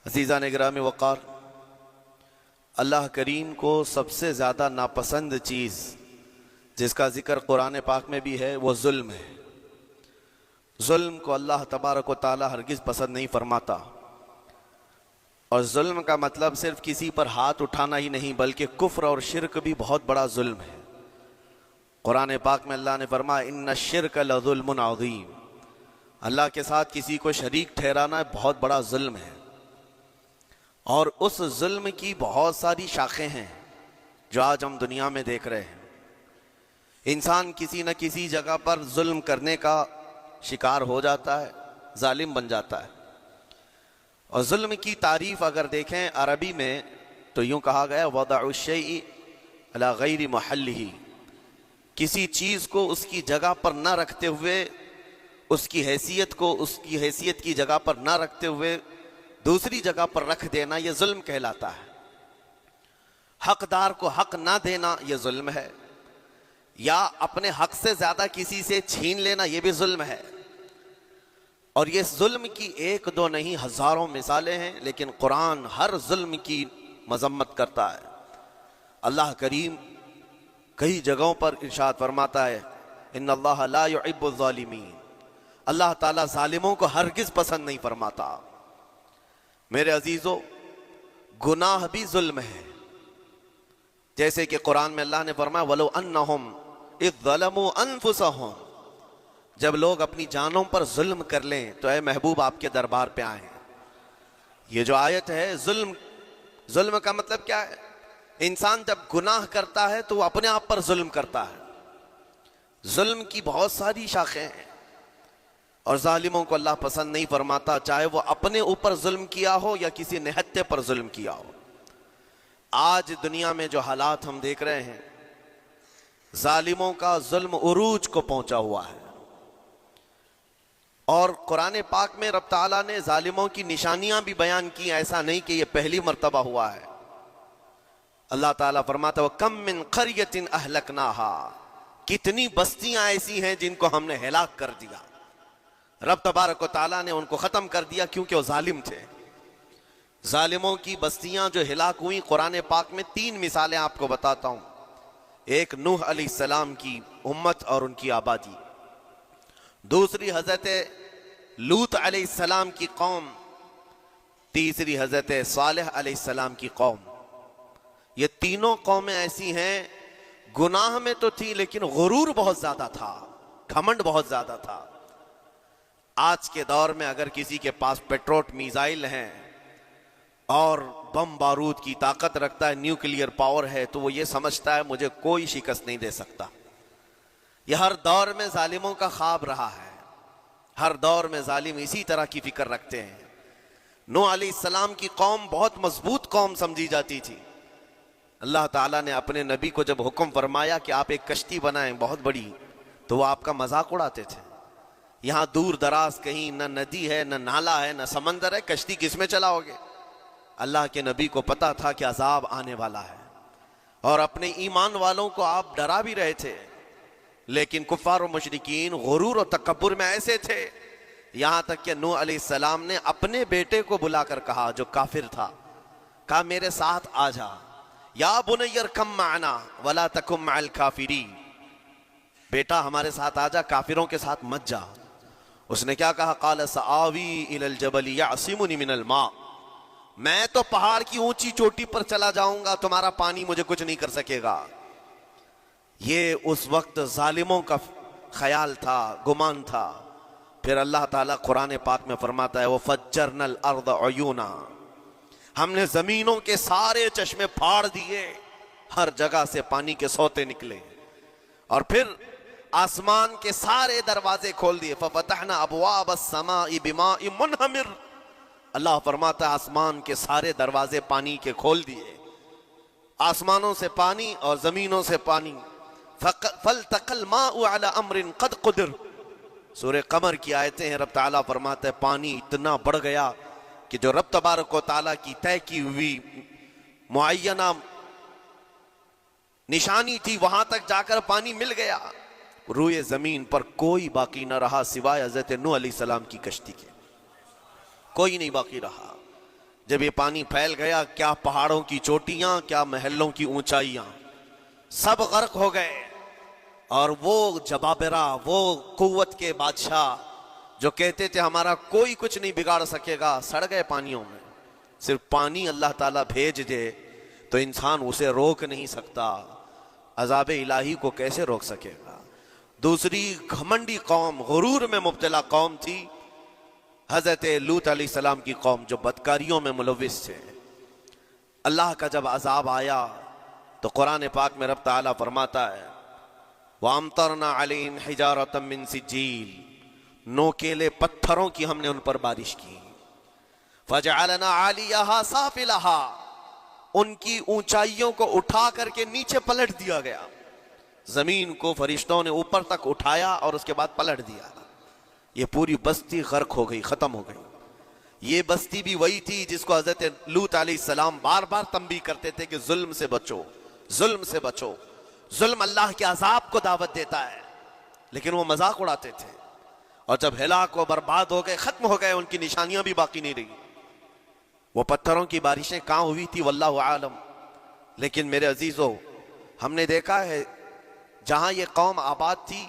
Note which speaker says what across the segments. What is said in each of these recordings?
Speaker 1: عزیزان گرامی وقار، اللہ کریم کو سب سے زیادہ ناپسند چیز جس کا ذکر قرآن پاک میں بھی ہے وہ ظلم ہے۔ ظلم کو اللہ تبارک و تعالی ہرگز پسند نہیں فرماتا، اور ظلم کا مطلب صرف کسی پر ہاتھ اٹھانا ہی نہیں بلکہ کفر اور شرک بھی بہت بڑا ظلم ہے۔ قرآن پاک میں اللہ نے فرمایا ان الشرک لظلم عظیم، اللہ کے ساتھ کسی کو شریک ٹھہرانا بہت بڑا ظلم ہے، اور اس ظلم کی بہت ساری شاخیں ہیں جو آج ہم دنیا میں دیکھ رہے ہیں۔ انسان کسی نہ کسی جگہ پر ظلم کرنے کا شکار ہو جاتا ہے، ظالم بن جاتا ہے۔ اور ظلم کی تعریف اگر دیکھیں عربی میں تو یوں کہا گیا وضع الشیء علی غیر محلہ، کسی چیز کو اس کی جگہ پر نہ رکھتے ہوئے، اس کی حیثیت کو اس کی حیثیت کی جگہ پر نہ رکھتے ہوئے دوسری جگہ پر رکھ دینا، یہ ظلم کہلاتا ہے۔ حقدار کو حق نہ دینا یہ ظلم ہے، یا اپنے حق سے زیادہ کسی سے چھین لینا یہ بھی ظلم ہے۔ اور یہ ظلم کی ایک دو نہیں ہزاروں مثالیں ہیں، لیکن قرآن ہر ظلم کی مذمت کرتا ہے۔ اللہ کریم کئی جگہوں پر ارشاد فرماتا ہے ان اللہ لا يحب الظالمین، اللہ تعالیٰ ظالموں کو ہرگز پسند نہیں فرماتا۔ میرے عزیزو، گناہ بھی ظلم ہے، جیسے کہ قرآن میں اللہ نے فرمایا وَلَوْ أَنَّهُمْ إِذْ ظَلَمُوا أَنفُسَهُمْ، جب لوگ اپنی جانوں پر ظلم کر لیں تو اے محبوب آپ کے دربار پہ آئیں۔ یہ جو آیت ہے، ظلم کا مطلب کیا ہے؟ انسان جب گناہ کرتا ہے تو وہ اپنے آپ پر ظلم کرتا ہے۔ ظلم کی بہت ساری شاخیں ہیں، اور ظالموں کو اللہ پسند نہیں فرماتا، چاہے وہ اپنے اوپر ظلم کیا ہو یا کسی نہتے پر ظلم کیا ہو۔ آج دنیا میں جو حالات ہم دیکھ رہے ہیں، ظالموں کا ظلم عروج کو پہنچا ہوا ہے، اور قرآن پاک میں رب تعالیٰ نے ظالموں کی نشانیاں بھی بیان کی، ایسا نہیں کہ یہ پہلی مرتبہ ہوا ہے۔ اللہ تعالیٰ فرماتا ہے وَكَم مِّن قَرْيَةٍ أَهْلَكْنَاهَا، کتنی بستیاں ایسی ہیں جن کو ہم نے ہلاک کر دیا۔ رب تبارک و تعالیٰ نے ان کو ختم کر دیا کیونکہ وہ ظالم تھے۔ ظالموں کی بستیاں جو ہلاک ہوئیں، قرآن پاک میں 3 مثالیں آپ کو بتاتا ہوں۔ ایک نوح علیہ السلام کی امت اور ان کی آبادی، دوسری حضرت لوط علیہ السلام کی قوم، تیسری حضرت صالح علیہ السلام کی قوم۔ یہ تینوں قومیں ایسی ہیں، گناہ میں تو تھی لیکن غرور بہت زیادہ تھا، گھمنڈ بہت زیادہ تھا۔ آج کے دور میں اگر کسی کے پاس پیٹروٹ میزائل ہیں اور بم بارود کی طاقت رکھتا ہے، نیوکلیئر پاور ہے، تو وہ یہ سمجھتا ہے مجھے کوئی شکست نہیں دے سکتا۔ یہ ہر دور میں ظالموں کا خواب رہا ہے، ہر دور میں ظالم اسی طرح کی فکر رکھتے ہیں۔ نوح علیہ السلام کی قوم بہت مضبوط قوم سمجھی جاتی تھی۔ اللہ تعالیٰ نے اپنے نبی کو جب حکم فرمایا کہ آپ ایک کشتی بنائیں بہت بڑی، تو وہ آپ کا مذاق اڑاتے تھے۔ یہاں دور دراز کہیں نہ ندی ہے، نہ نالا ہے، نہ سمندر ہے، کشتی کس میں چلاؤ گے؟ اللہ کے نبی کو پتا تھا کہ عذاب آنے والا ہے، اور اپنے ایمان والوں کو آپ ڈرا بھی رہے تھے، لیکن کفار و مشرکین غرور و تکبر میں ایسے تھے، یہاں تک کہ نوح علیہ السلام نے اپنے بیٹے کو بلا کر کہا، جو کافر تھا، کہا میرے ساتھ آ جا، یا بنی ارکم معنا ولا تکن مع الکافرین، بیٹا ہمارے ساتھ آ جا، کافروں کے ساتھ مت جا۔ اس نے کیا کہا؟ قال سآوی الی الجبل یعصمنی من الماء، میں تو پہاڑ کی اونچی چوٹی پر چلا جاؤں گا، تمہارا پانی مجھے کچھ نہیں کر سکے گا۔ یہ اس وقت ظالموں کا خیال تھا، گمان تھا۔ پھر اللہ تعالیٰ قرآن پاک میں فرماتا ہے وَفَجَّرْنَا الْأَرْضَ عُيُونًا، ہم نے زمینوں کے سارے چشمے پھاڑ دیے، ہر جگہ سے پانی کے سوتے نکلے، اور پھر آسمان کے سارے دروازے کھول دیے۔ فَفَتَحْنَا أَبْوَابَ السَّمَاءِ بِمَاءٍ مُنْهَمِرٍ، اللہ فرماتا ہے آسمان کے سارے دروازے پانی کے کھول دیے، آسمانوں سے پانی اور زمینوں سے پانی۔ فَالْتَقَى الْمَاءُ عَلَى أَمْرٍ قَدْ قُدِرَ، سورہ قمر کی آیتیں ہیں، رب تعالیٰ فرماتا ہے پانی اتنا بڑھ گیا کہ جو رب تبارک و تعالیٰ کی طے کی ہوئی معینہ نشانی تھی وہاں تک جا کر پانی مل گیا۔ روئے زمین پر کوئی باقی نہ رہا سوائے حضرت نوح علیہ السلام کی کشتی کے، کوئی نہیں باقی رہا۔ جب یہ پانی پھیل گیا، کیا پہاڑوں کی چوٹیاں، کیا محلوں کی اونچائیاں، سب غرق ہو گئے۔ اور وہ جبابرہ، وہ قوت کے بادشاہ جو کہتے تھے ہمارا کوئی کچھ نہیں بگاڑ سکے گا، سڑ گئے پانیوں میں۔ صرف پانی اللہ تعالیٰ بھیج دے تو انسان اسے روک نہیں سکتا، عذاب الہی کو کیسے روک سکے گا؟ دوسری گھمنڈی قوم، غرور میں مبتلا قوم تھی حضرت لوط علیہ السلام کی قوم، جو بدکاریوں میں ملوث تھے۔ اللہ کا جب عذاب آیا تو قرآن پاک میں رب تعالیٰ فرماتا ہے وَأَمْطَرْنَا عَلَيْهِمْ حِجَارَةً مِّن سِجِّيلٍ، نوکیلے پتھروں کی ہم نے ان پر بارش کی۔ فَجَعَلْنَا عَالِيَهَا سَافِلَهَا، ان کی اونچائیوں کو اٹھا کر کے نیچے پلٹ دیا گیا۔ زمین کو فرشتوں نے اوپر تک اٹھایا اور اس کے بعد پلٹ دیا۔ یہ پوری بستی غرق ہو گئی، ختم ہو گئی۔ یہ بستی بھی وہی تھی جس کو حضرت لوط علیہ السلام بار بار تنبیہ کرتے تھے کہ ظلم سے بچو، ظلم سے بچو۔ ظلم اللہ کے عذاب کو دعوت دیتا ہے، لیکن وہ مذاق اڑاتے تھے، اور جب ہلاک و برباد ہو گئے، ختم ہو گئے، ان کی نشانیاں بھی باقی نہیں رہی۔ وہ پتھروں کی بارشیں کہاں ہوئی تھی واللہ عالم، لیکن میرے عزیزو، ہم نے دیکھا ہے جہاں یہ قوم آباد تھی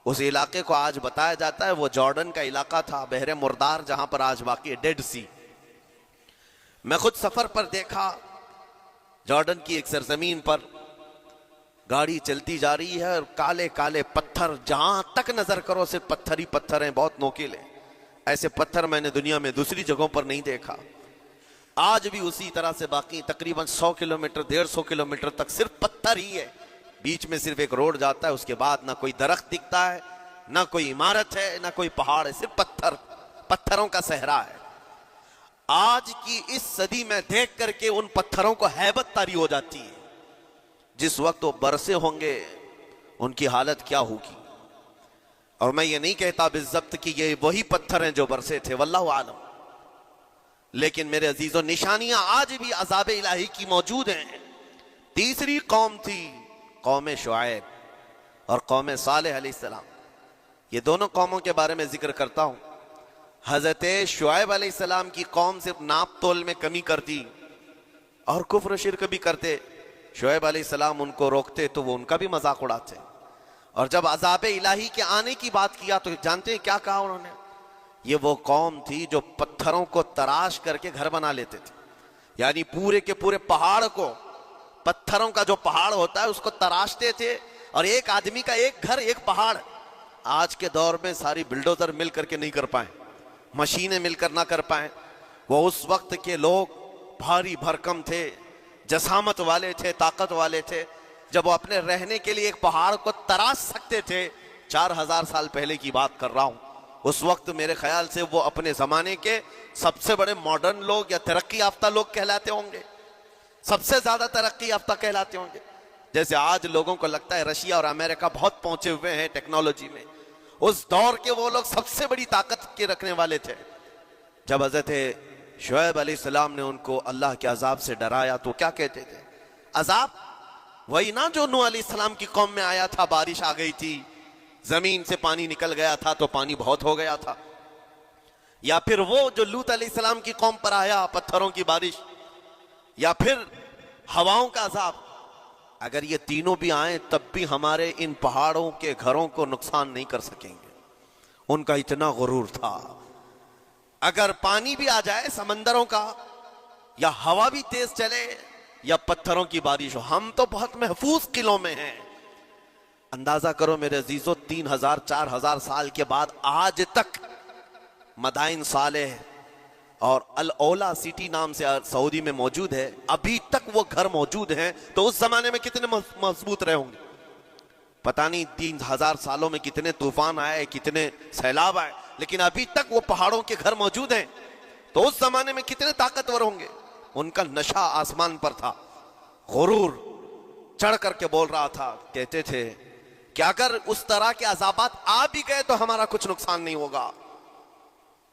Speaker 1: اس علاقے کو آج بتایا جاتا ہے وہ جارڈن کا علاقہ تھا، بحر مردار، جہاں پر آج باقی ہے ڈیڈ سی۔ میں خود سفر پر دیکھا، جارڈن کی ایک سرزمین پر گاڑی چلتی جا رہی ہے اور کالے کالے پتھر، جہاں تک نظر کرو صرف پتھر ہی پتھر ہیں، بہت نوکیلے۔ ایسے پتھر میں نے دنیا میں دوسری جگہوں پر نہیں دیکھا۔ آج بھی اسی طرح سے باقی تقریباً 100 کلومیٹر 150 کلومیٹر تک صرف پتھر ہی ہے، بیچ میں صرف ایک روڈ جاتا ہے، اس کے بعد نہ کوئی درخت دکھتا ہے، نہ کوئی عمارت ہے، نہ کوئی پہاڑ ہے، صرف پتھر، پتھروں کا صحرا ہے۔ آج کی اس صدی میں دیکھ کر کے ان پتھروں کو ہیبت طاری ہو جاتی ہے۔ جس وقت وہ برسے ہوں گے ان کی حالت کیا ہوگی؟ اور میں یہ نہیں کہتا بالضبط کہ یہ وہی پتھر ہیں جو برسے تھے، واللہ عالم، لیکن میرے عزیزوں نشانیاں آج بھی عذاب الہی کی موجود ہیں۔ تیسری قوم تھی قوم شعیب اور قوم صالح علیہ السلام۔ یہ دونوں قوموں کے بارے میں ذکر کرتا ہوں۔ حضرت شعیب علیہ السلام کی قوم صرف ناپ تول میں کمی کرتی اور کفر و شرک بھی کرتے، شعیب علیہ السلام ان کو روکتے تو وہ ان کا بھی مذاق اڑاتے، اور جب عذاب الہی کے آنے کی بات کیا تو جانتے ہیں کیا کہا انہوں نے؟ یہ وہ قوم تھی جو پتھروں کو تراش کر کے گھر بنا لیتے تھے، یعنی پورے کے پورے پہاڑ کو، پتھروں کا جو پہاڑ ہوتا ہے اس کو تراشتے تھے، اور ایک آدمی کا ایک گھر ایک پہاڑ۔ آج کے دور میں ساری بلڈوزر مل کر کے نہیں کر پائیں، مشینیں مل کر نہ کر پائیں، وہ اس وقت کے لوگ بھاری بھرکم تھے، جسامت والے تھے، طاقت والے تھے، جب وہ اپنے رہنے کے لیے ایک پہاڑ کو تراش سکتے تھے۔ 4000 سال پہلے کی بات کر رہا ہوں۔ اس وقت میرے خیال سے وہ اپنے زمانے کے سب سے بڑے ماڈرن لوگ یا ترقی یافتہ لوگ کہلاتے ہوں گے، سب سے زیادہ ترقی یافتہ کہلاتے ہوں گے۔ جیسے آج لوگوں کو لگتا ہے رشیا اور امریکہ بہت پہنچے ہوئے ہیں ٹیکنالوجی میں، اس دور کے وہ لوگ سب سے بڑی طاقت کے رکھنے والے تھے۔ جب حضرت شعیب علیہ السلام نے ان کو اللہ کے عذاب سے ڈرایا تو کیا کہتے تھے؟ عذاب وہی نا جو نوح علیہ السلام کی قوم میں آیا تھا، بارش آ گئی تھی، زمین سے پانی نکل گیا تھا تو پانی بہت ہو گیا تھا، یا پھر وہ جو لوط علیہ السلام کی قوم پر آیا پتھروں کی بارش، یا پھر ہواؤں کا عذاب؟ اگر یہ تینوں بھی آئیں تب بھی ہمارے ان پہاڑوں کے گھروں کو نقصان نہیں کر سکیں گے، ان کا اتنا غرور تھا۔ اگر پانی بھی آ جائے سمندروں کا، یا ہوا بھی تیز چلے، یا پتھروں کی بارش ہو، ہم تو بہت محفوظ قلعوں میں ہیں۔ اندازہ کرو میرے عزیزو، 3000 4000 سال کے بعد آج تک مدائن صالح اور الاولا سٹی نام سے سعودی میں موجود ہے، ابھی تک وہ گھر موجود ہیں، تو اس زمانے میں کتنے مضبوط رہے ہوں گے؟ پتہ نہیں 3000 سالوں میں کتنے طوفان آئے، کتنے سیلاب آئے، لیکن ابھی تک وہ پہاڑوں کے گھر موجود ہیں، تو اس زمانے میں کتنے طاقتور ہوں گے؟ ان کا نشہ آسمان پر تھا، غرور چڑھ کر کے بول رہا تھا، کہتے تھے کہ اگر اس طرح کے عذابات آ بھی گئے تو ہمارا کچھ نقصان نہیں ہوگا۔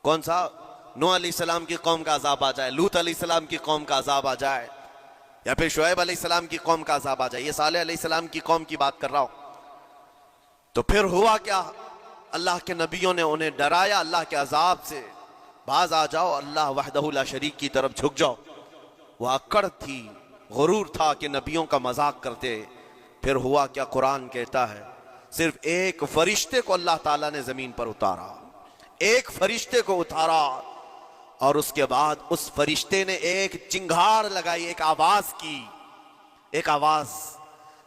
Speaker 1: کون سا؟ نوح علیہ السلام کی قوم کا عذاب آ جائے، لوط علیہ السلام کی قوم کا عذاب آ جائے، یا پھر شعیب علیہ السلام کی قوم کا عذاب آ جائے، یہ صالح علیہ السلام کی قوم کی بات کر رہا ہوں۔ تو پھر ہوا کیا؟ اللہ کے نبیوں نے انہیں ڈرایا اللہ کے عذاب سے، باز آ جاؤ، اللہ وحدہ لا شریک کی طرف جھک جاؤ۔ وہ اکڑ تھی، غرور تھا کہ نبیوں کا مذاق کرتے۔ پھر ہوا کیا؟ قرآن کہتا ہے صرف ایک فرشتے کو اللہ تعالیٰ نے زمین پر اتارا، ایک فرشتے کو اتارا، اور اس کے بعد اس فرشتے نے ایک چنگھاڑ لگائی، ایک آواز کی، ایک آواز،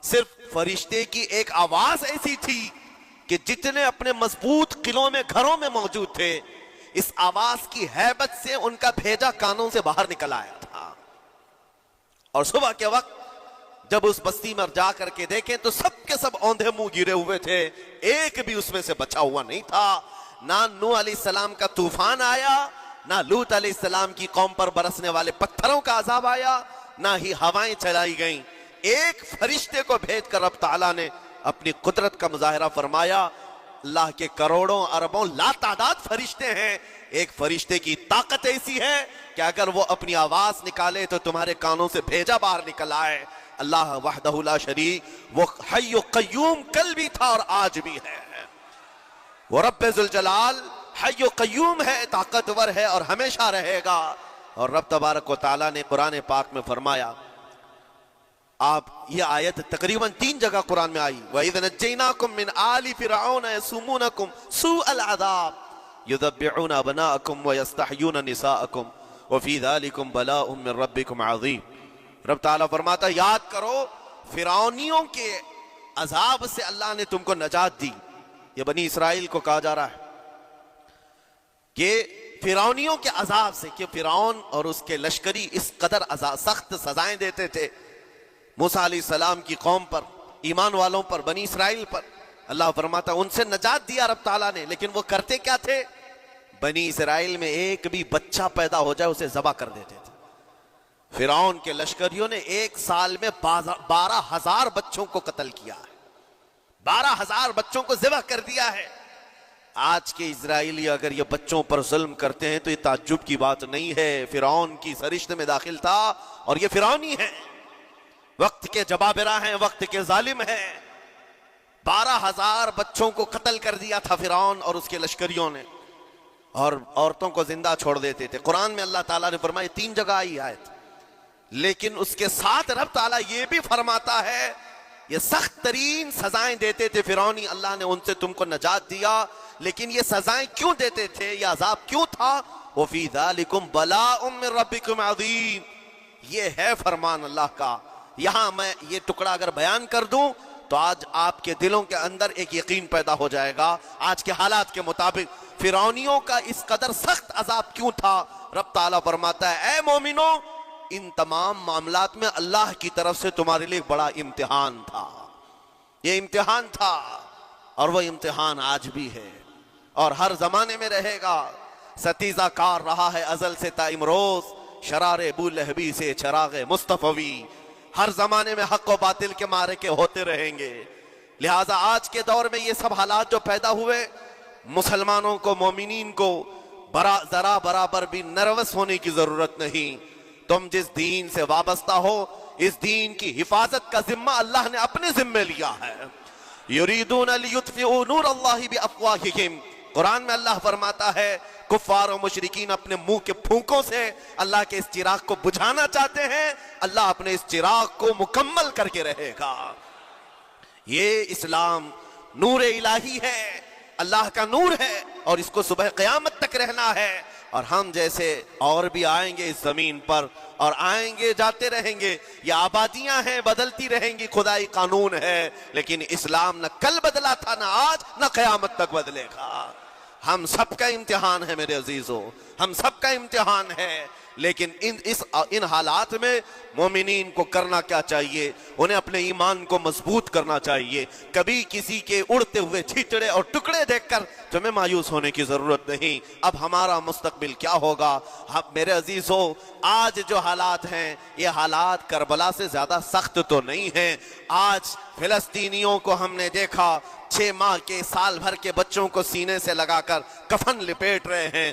Speaker 1: صرف فرشتے کی ایک آواز ایسی تھی کہ جتنے اپنے مضبوط قلعوں میں گھروں میں موجود تھے، اس آواز کی ہیبت سے ان کا بھیجا کانوں سے باہر نکل آیا تھا۔ اور صبح کے وقت جب اس بستی میں جا کر کے دیکھیں تو سب کے سب اوندھے منہ گرے ہوئے تھے، ایک بھی اس میں سے بچا ہوا نہیں تھا۔ نہ نوح علیہ السلام کا طوفان آیا، نہ لوط علیہ السلام کی قوم پر برسنے والے پتھروں کا عذاب آیا، نہ ہی ہوائیں چلائی گئیں۔ ایک فرشتے کو بھیج کر رب تعالیٰ نے اپنی قدرت کا مظاہرہ فرمایا۔ اللہ کے کروڑوں اربوں لا تعداد فرشتے ہیں، ایک فرشتے کی طاقت ایسی ہے کہ اگر وہ اپنی آواز نکالے تو تمہارے کانوں سے بھیجا باہر نکل آئے۔ اللہ وحدہ لا شریک، وہ حی و قیوم کل بھی تھا اور آج بھی ہے، وہ رب ذوالجلال حی و قیوم ہے، طاقتور ہے اور ہمیشہ رہے گا۔ اور رب تبارک و تعالیٰ نے قرآن پاک میں فرمایا، آپ یہ آیت تقریباً 3 جگہ قرآن میں آئی، وَإِذْ نَجَّيْنَاكُم مِّنْ آلِ فِرْعَوْنَ يَسُومُونَكُمْ سُوءَ الْعَذَابِ يُذَبِّحُونَ أَبْنَاءَكُمْ وَيَسْتَحْيُونَ نِسَاءَكُمْ وَفِي ذَلِكُمْ بَلَاءٌ مِّن رَبِّكُمْ عَظِيمٌ۔ رب تعالیٰ فرماتا یاد کرو فرعونیوں کے عذاب سے اللہ نے تم کو نجات دی۔ یہ بنی اسرائیل کو کہا جا رہا ہے کہ فرعونیوں کے عذاب سے، کہ فرعون اور اس کے لشکری اس قدر سخت سزائیں دیتے تھے موسیٰ علیہ السلام کی قوم پر، ایمان والوں پر، بنی اسرائیل پر۔ اللہ فرماتا ان سے نجات دیا رب تعالیٰ نے، لیکن وہ کرتے کیا تھے؟ بنی اسرائیل میں ایک بھی بچہ پیدا ہو جائے اسے ذبح کر دیتے تھے۔ فرعون کے لشکریوں نے ایک سال میں 12,000 بچوں کو قتل کیا ہے، 12,000 بچوں کو ذبح کر دیا ہے۔ آج کے اسرائیلی اگر یہ بچوں پر ظلم کرتے ہیں تو یہ تعجب کی بات نہیں ہے، فرعون کی سرشت میں داخل تھا اور یہ فرعونی ہے، وقت کے جبابرہ ہیں، وقت کے ظالم ہیں۔ 12,000 بچوں کو قتل کر دیا تھا فرعون اور اس کے لشکریوں نے، اور عورتوں کو زندہ چھوڑ دیتے تھے۔ قرآن میں اللہ تعالیٰ نے فرمایا 3 جگہ آئی آیت، لیکن اس کے ساتھ رب تعالیٰ یہ بھی فرماتا ہے یہ سخت ترین سزائیں دیتے تھے فرعونی، اللہ نے ان سے تم کو نجات دیا، لیکن یہ سزائیں کیوں دیتے تھے، یہ عذاب کیوں تھا؟ وَفِي ذَلِكُمْ بَلَاءٌ مِّن رَبِّكُمْ عَظِيمٌ، یہ ہے فرمان اللہ کا۔ یہاں میں یہ ٹکڑا اگر بیان کر دوں تو آج آپ کے دلوں کے اندر ایک یقین پیدا ہو جائے گا آج کے حالات کے مطابق فرعونیوں کا اس قدر سخت عذاب کیوں تھا۔ رب تعالیٰ فرماتا ہے اے مومنو، ان تمام معاملات میں اللہ کی طرف سے تمہارے لیے بڑا امتحان تھا، یہ امتحان تھا اور وہ امتحان آج بھی ہے اور ہر زمانے میں رہے گا۔ ستیزہ کار رہا ہے ازل سے تا امروز، شرار ابو لہبی سے چراغ مصطفی، ہر زمانے میں حق و باطل کے معرکے ہوتے رہیں گے۔ لہٰذا آج کے دور میں یہ سب حالات جو پیدا ہوئے، مسلمانوں کو، مومنین کو ذرا برابر بھی نروس ہونے کی ضرورت نہیں۔ تم جس دین سے وابستہ ہو، اس دین کی حفاظت کا ذمہ اللہ نے اپنے ذمہ لیا ہے۔ یریدون لیطفئوا نور اللہ بافواہہم، قرآن میں اللہ فرماتا ہے کفار و مشرکین اپنے منہ کے پھونکوں سے اللہ کے اس چراغ کو بجھانا چاہتے ہیں، اللہ اپنے اس چراغ کو مکمل کر کے رہے گا۔ یہ اسلام نور الہی ہے، اللہ کا نور ہے اور اس کو صبح قیامت تک رہنا ہے، اور ہم جیسے اور بھی آئیں گے اس زمین پر اور آئیں گے جاتے رہیں گے، یہ آبادیاں ہیں بدلتی رہیں گی، خدائی قانون ہے، لیکن اسلام نہ کل بدلا تھا، نہ آج، نہ قیامت تک بدلے گا۔ ہم سب کا امتحان ہے میرے عزیزو، ہم سب کا امتحان ہے، لیکن ان حالات میں مومنین کو کرنا کیا چاہیے؟ انہیں اپنے ایمان کو مضبوط کرنا چاہیے۔ کبھی کسی کے اڑتے ہوئے چھیٹڑے اور ٹکڑے دیکھ کر تمہیں مایوس ہونے کی ضرورت نہیں۔ اب ہمارا مستقبل کیا ہوگا؟ میرے عزیزو، آج جو حالات ہیں یہ حالات کربلا سے زیادہ سخت تو نہیں ہیں۔ آج فلسطینیوں کو ہم نے دیکھا 6 ماہ کے، سال بھر کے بچوں کو سینے سے لگا کر کفن لپیٹ رہے ہیں،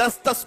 Speaker 1: 10-10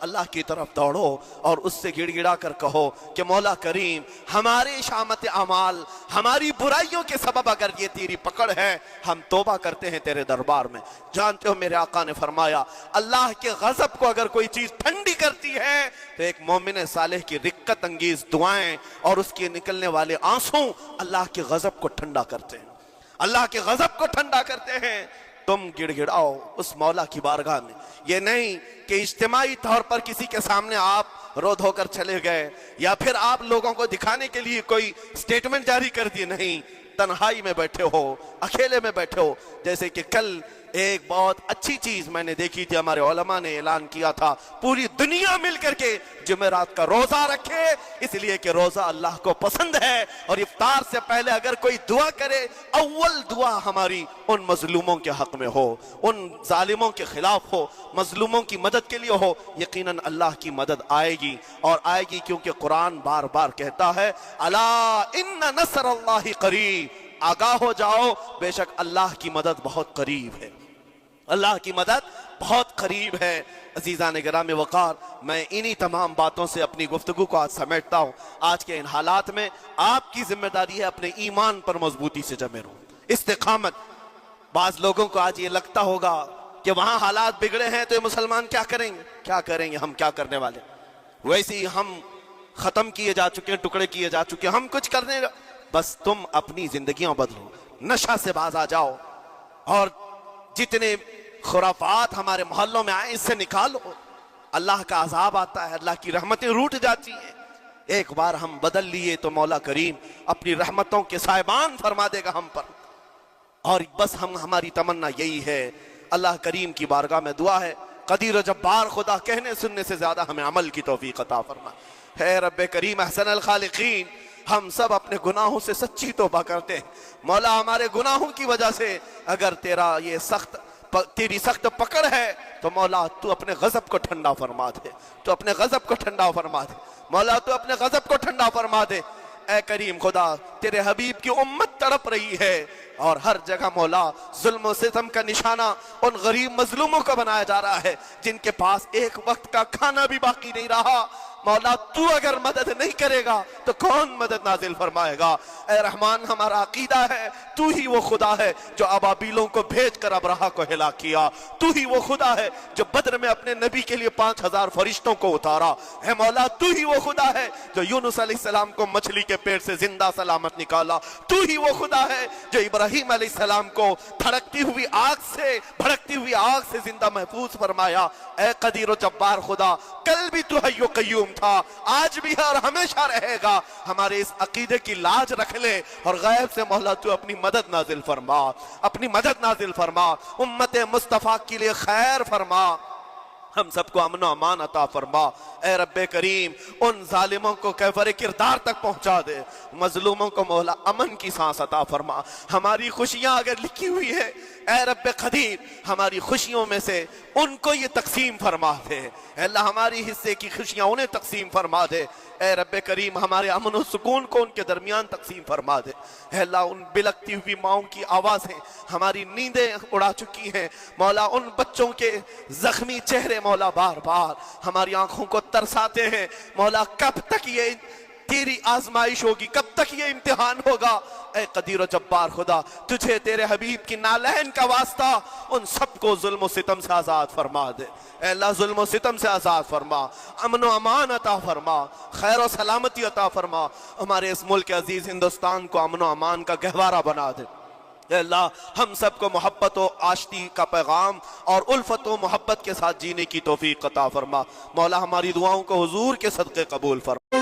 Speaker 1: اللہ کی طرف دوڑو اور اس سے گڑ گڑا کر کہو کہ مولا کریم ہمارے شامت اعمال ہماری برائیوں کے سبب اگر یہ تیری پکڑ ہے ہم توبہ کرتے ہیں تیرے دربار میں۔ جانتے ہو میرے آقا نے فرمایا اللہ کے غضب کو اگر کوئی چیز ٹھنڈی کرتی ہے تو ایک مومن صالح کی رقت انگیز دعائیں اور اس کے نکلنے والے آنسوں اللہ کے غضب کو ٹھنڈا کرتے ہیں، اللہ کے غضب کو ٹھنڈا کرتے ہیں۔ تم گڑ گڑاؤ اس مولا کی بارگاہ میں، یہ نہیں کہ اجتماعی طور پر کسی کے سامنے آپ رو دھو کر چلے گئے یا پھر آپ لوگوں کو دکھانے کے لیے کوئی سٹیٹمنٹ جاری کر دی، نہیں، تنہائی میں بیٹھے ہو، اکیلے میں بیٹھے ہو۔ جیسے کہ کل ایک بہت اچھی چیز میں نے دیکھی تھی، ہمارے علماء نے اعلان کیا تھا پوری دنیا مل کر کے جمعرات کا روزہ رکھے، اس لیے کہ روزہ اللہ کو پسند ہے، اور افطار سے پہلے اگر کوئی دعا کرے اول دعا ہماری ان مظلوموں کے حق میں ہو، ان ظالموں کے خلاف ہو، مظلوموں کی مدد کے لیے ہو، یقیناً اللہ کی مدد آئے گی، اور آئے گی کیونکہ قرآن بار بار کہتا ہے الا ان نصر اللہ قریب، آگاہ ہو جاؤ بے شک اللہ کی مدد بہت قریب ہے، اللہ کی مدد بہت قریب ہے۔ عزیزان گرامی وقار، میں انہی تمام باتوں سے اپنی گفتگو کو آج سمیٹتا ہوں۔ آج کے ان حالات میں آپ کی ذمہ داری ہے اپنے ایمان پر مضبوطی سے جمے رہو، استقامت۔ بعض لوگوں کو آج یہ لگتا ہوگا کہ وہاں حالات بگڑے ہیں تو یہ مسلمان کیا کریں گے، کیا کریں گے، ہم کیا کرنے والے، ویسے ہی ہم ختم کیے جا چکے ہیں، ٹکڑے کیے جا چکے ہیں، ہم کچھ کرنے گا۔ بس تم اپنی زندگیاں بدلو، نشہ سے باز آ جاؤ، اور جتنے خرافات ہمارے محلوں میں آئے اس سے نکالو۔ اللہ کا عذاب آتا ہے، اللہ کی رحمتیں روٹ جاتی ہیں۔ ایک بار ہم بدل لیے تو مولا کریم اپنی رحمتوں کے سائبان فرما دے گا ہم پر، اور بس ہماری تمنا یہی ہے۔ اللہ کریم کی بارگاہ میں دعا ہے قدیر و جبار خدا کہنے سننے سے زیادہ ہمیں عمل کی توفیق عطا فرما۔ ہے رب کریم احسن الخالقین، ہم سب اپنے گناہوں سے سچی توبہ کرتے ہیں، مولا ہمارے گناہوں کی وجہ سے اگر تیری سخت پکڑ ہے تو مولا تو اپنے غضب کو ٹھنڈا فرما دے، تو اپنے غضب کو ٹھنڈا فرما دے، مولا تو اپنے غضب کو ٹھنڈا فرما دے۔ اے کریم خدا، تیرے حبیب کی امت تڑپ رہی ہے، اور ہر جگہ مولا ظلم و ستم کا نشانہ ان غریب مظلوموں کو بنایا جا رہا ہے جن کے پاس ایک وقت کا کھانا بھی باقی نہیں رہا۔ مولا تو اگر مدد نہیں کرے گا تو کون مدد نازل فرمائے گا؟ اے رحمان، ہمارا عقیدہ ہے تو ہی وہ خدا ہے جو ابابیلوں کو بھیج کر ابرہہ کو ہلاک کیا، تو ہی وہ خدا ہے جو بدر میں اپنے نبی کے لیے 5000 فرشتوں کو اتارا۔ اے مولا، تو ہی وہ خدا ہے جو یونس علیہ السلام کو مچھلی کے پیٹ سے زندہ سلامت نکالا، تو ہی وہ خدا ہے جو ابراہیم علیہ السلام کو بھڑکتی ہوئی آگ سے زندہ محفوظ فرمایا۔ اے قدیر و جبار خدا، کل بھی تو حی و قیوم تھا، آج بھی ہے اور ہمیشہ رہے گا۔ ہمارے اس عقیدے کی لاج رکھ لے، اور غیب سے مولا تو اپنی مدد نازل فرما، اپنی مدد نازل فرما، امت مصطفیٰ کے لیے خیر فرما، ہم سب کو امن و امان عطا فرما۔ اے رب کریم، ان ظالموں کو کیفر کردار تک پہنچا دے، مظلوموں کو مولا امن کی سانس عطا فرما۔ ہماری خوشیاں اگر لکھی ہوئی ہے اے رب قدیر، ہماری خوشیوں میں سے ان کو یہ تقسیم فرما دے۔ اے اللہ، ہماری حصے کی خوشیاں انہیں تقسیم فرما دے۔ اے رب کریم، ہمارے امن و سکون کو ان کے درمیان تقسیم فرما دے۔ اے اللہ، ان بلکتی ہوئی ماؤں کی آوازیں ہماری نیندیں اڑا چکی ہیں، مولا ان بچوں کے زخمی چہرے مولا بار بار ہماری آنکھوں کو ترساتے ہیں۔ مولا، کب تک یہ تیری آزمائش ہوگی، کب تک یہ امتحان ہوگا؟ اے قدیر و جبار خدا، تجھے تیرے حبیب کی نالین کا واسطہ ان سب کو ظلم و ستم سے آزاد فرما دے۔ اے اللہ، ظلم و ستم سے آزاد فرما، امن و امان عطا فرما، خیر و سلامتی عطا فرما، ہمارے اس ملک عزیز ہندوستان کو امن و امان کا گہوارہ بنا دے۔ اے اللہ، ہم سب کو محبت و آشتی کا پیغام اور الفت و محبت کے ساتھ جینے کی توفیق عطا فرما۔ مولا، ہماری دعاؤں کو حضور کے صدقے قبول فرما۔